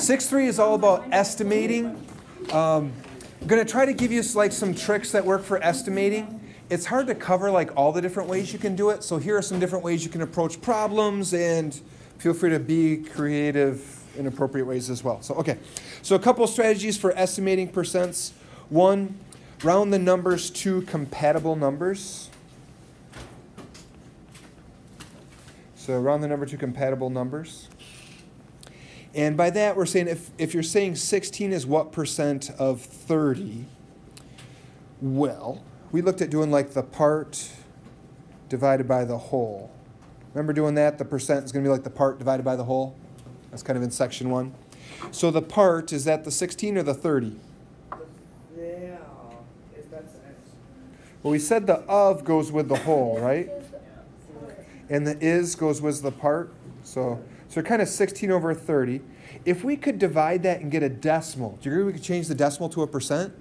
6.3 is all about estimating. I'm going to try to give you like some tricks that work for estimating. It's hard to cover like all the different ways you can do it, so here are some different ways you can approach problems, and feel free to be creative in appropriate ways as well. So a couple strategies for estimating percents. One, round the numbers to compatible numbers. So round the number to compatible numbers. And by that, we're saying if you're saying 16 is what percent of 30, well, we looked at doing like the part divided by the whole. Remember doing that? The percent is going to be like the part divided by the whole. That's kind of in section 1. So the part, is that the 16 or the 30? Yeah, that's X. Well, we said the of goes with the whole, right? And the is goes with the part. So kind of 16 over 30. If we could divide that and get a decimal, do you agree we could change the decimal to a percent?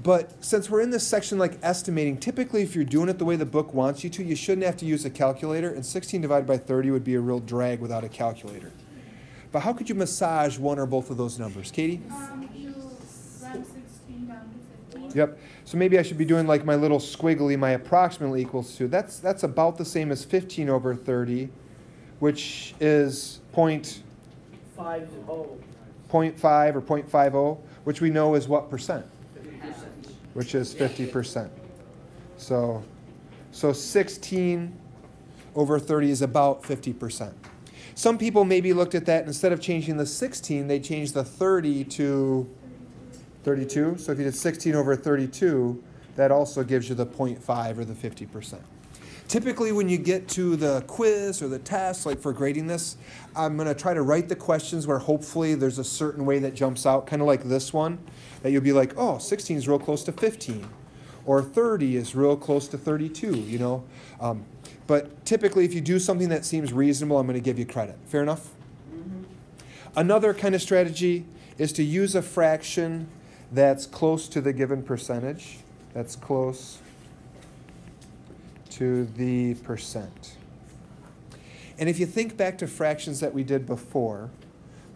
But since we're in this section like estimating, typically if you're doing it the way the book wants you to, you shouldn't have to use a calculator, and 16 divided by 30 would be a real drag without a calculator. But how could you massage one or both of those numbers? Katie? You round 16 down to 15. Yep. So maybe I should be doing like my little squiggly, my approximately equals to. That's about the same as 15 over 30, which is 0.50 or 0.50, which we know is what percent? Which is 50%. So 16 over 30 is about 50%. Some people maybe looked at that, and instead of changing the 16, they changed the 30 to 32. So if you did 16 over 32, that also gives you the 0.5 or the 50%. Typically when you get to the quiz or the test, like for grading this, I'm going to try to write the questions where hopefully there's a certain way that jumps out, kind of like this one, that you'll be like, oh, 16 is real close to 15, or 30 is real close to 32, you know. But typically if you do something that seems reasonable, I'm going to give you credit. Fair enough? Mm-hmm. Another kind of strategy is to use a fraction that's close to the given percentage. That's close to the percent. And if you think back to fractions that we did before,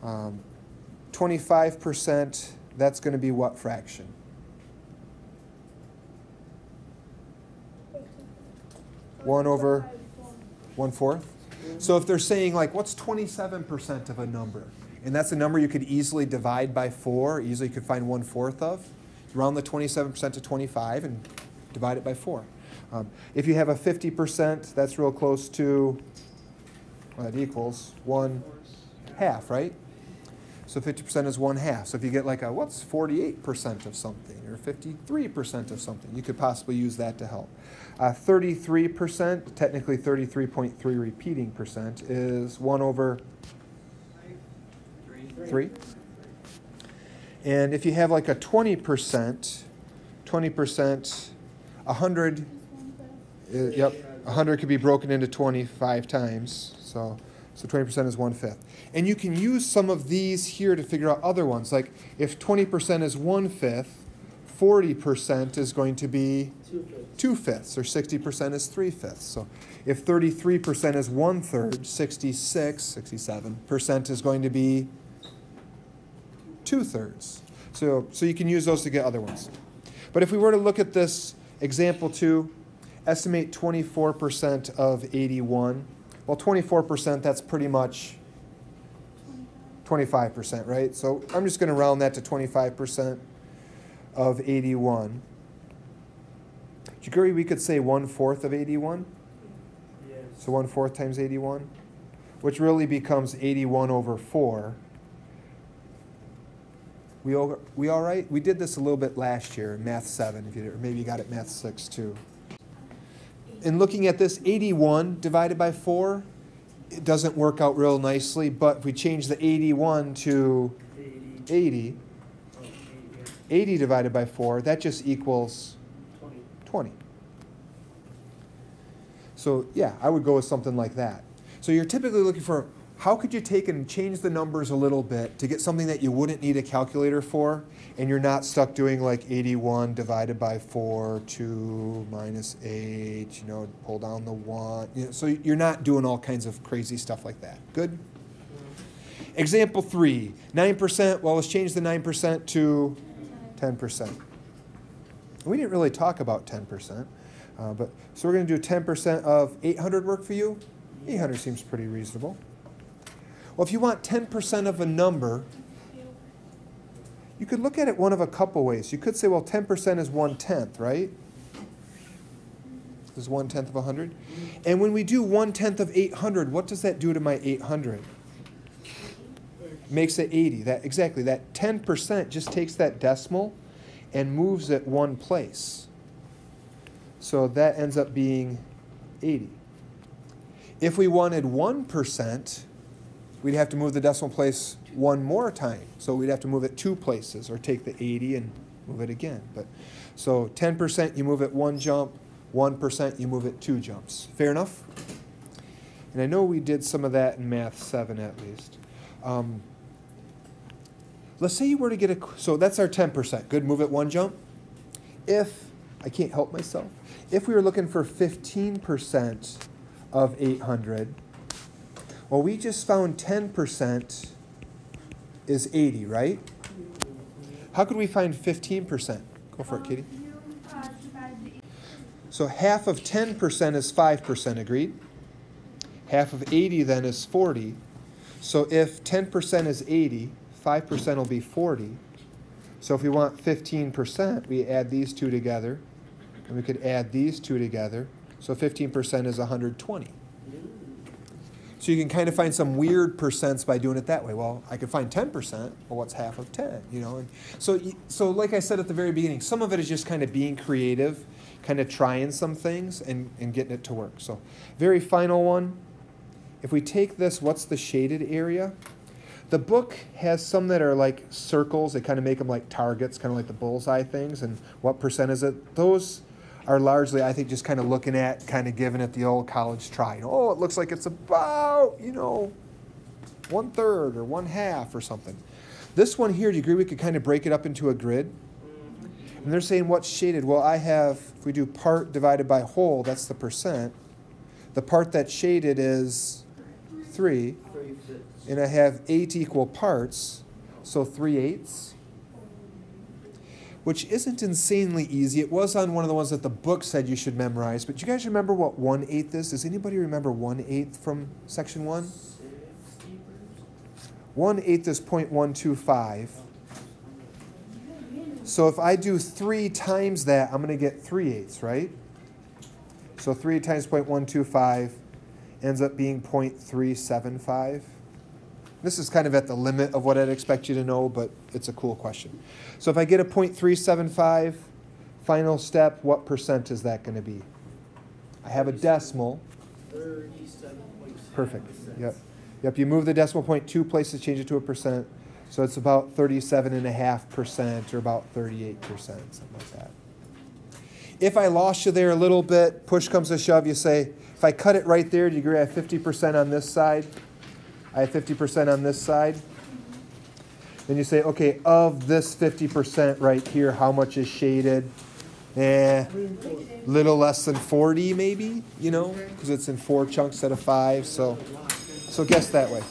25%, that's going to be what fraction? 1 over 1/4. So if they're saying like, what's 27% of a number? And that's a number you could easily divide by 4, easily you could find 1/4 of. Round the 27% to 25 and divide it by 4. If you have a 50%, that's real close to, well, that equals 1/2, right? So 50% is 1/2. So if you get like what's 48% of something or 53% of something, you could possibly use that to help. 33%, technically 33.3 repeating percent, is 1 over 3. And if you have like a 20%, 100, yep, 100 could be broken into 25 times. So 20% is 1/5. And you can use some of these here to figure out other ones. Like if 20% is 1/5, 40% is going to be 2/5, or 60% is 3/5. So if 33% is 1/3, 67% is going to be 2/3. So you can use those to get other ones. But if we were to look at this example 2, estimate 24% of 81. Well, 24%, that's pretty much 25%, right? So I'm just going to round that to 25% of 81. Do you agree we could say 1/4 of 81? Yes. So 1/4 times 81, which really becomes 81 over 4. We all right? We did this a little bit last year in Math 7, if you did, or maybe you got it Math 6 too. In looking at this, 81 divided by 4, it doesn't work out real nicely, but if we change the 81 to 80, 80 divided by 4, that just equals 20. So yeah, I would go with something like that. So you're typically looking for, how could you take and change the numbers a little bit to get something that you wouldn't need a calculator for, and you're not stuck doing like 81 divided by 4, 2 minus 8, you know, pull down the 1. You know, so you're not doing all kinds of crazy stuff like that. Good? Example 3, 9%. Well, let's change the 9% to 10%. We didn't really talk about 10%, but so we're going to do 10% of 800 work for you? 800 seems pretty reasonable. Well, if you want 10% of a number, you could look at it one of a couple ways. You could say, well, 10% is 1/10, right? This is 1/10 of 100. And when we do 1/10 of 800, what does that do to my 800? Makes it 80. Exactly. That 10% just takes that decimal and moves it one place. So that ends up being 80. If we wanted 1%, we'd have to move the decimal place one more time. So we'd have to move it 2 places, or take the 80 and move it again. So 10% you move it 1 jump, 1% you move it 2 jumps. Fair enough? And I know we did some of that in Math 7 at least. Let's say you were to get so that's our 10%. Good, move it 1 jump. I can't help myself, if we were looking for 15% of 800, well, we just found 10% is 80, right? How could we find 15%? Go for it, Katie. So half of 10% is 5%, agreed? Half of 80 then is 40. So if 10% is 80, 5% will be 40. So if we want 15%, we add these two together, and we could add these two together. So 15% is 120. So you can kind of find some weird percents by doing it that way. Well, I could find 10%. Well, what's half of 10? And so like I said at the very beginning, some of it is just kind of being creative, kind of trying some things and getting it to work. So very final one. If we take this, what's the shaded area? The book has some that are like circles. They kind of make them like targets, kind of like the bullseye things. And what percent is it? Those are largely, I think, just kind of looking at, kind of giving it the old college try. Oh, it looks like it's about, 1/3 or 1/2 or something. This one here, do you agree we could kind of break it up into a grid? And they're saying what's shaded? Well, if we do part divided by whole, that's the percent. The part that's shaded is 3. And I have 8 equal parts, so 3/8. Which isn't insanely easy. It was on one of the ones that the book said you should memorize. But do you guys remember what 1/8 is? Does anybody remember 1/8 from section 1? 1/8 is 0.125. So if I do 3 times that, I'm going to get 3/8, right? So 3 times 0.125 ends up being 0.375. This is kind of at the limit of what I'd expect you to know, but it's a cool question. So if I get a 0.375, final step, what percent is that going to be? I have a decimal. 37.6%. Perfect. Yep. You move the decimal point 2 places, change it to a percent. So it's about 37.5% or about 38%, something like that. If I lost you there a little bit, push comes to shove, you say, if I cut it right there, do you agree I have 50% on this side? I have 50% on this side. Then you say, okay, of this 50% right here, how much is shaded? Little less than 40 maybe, because it's in 4 chunks instead of 5. So guess that way.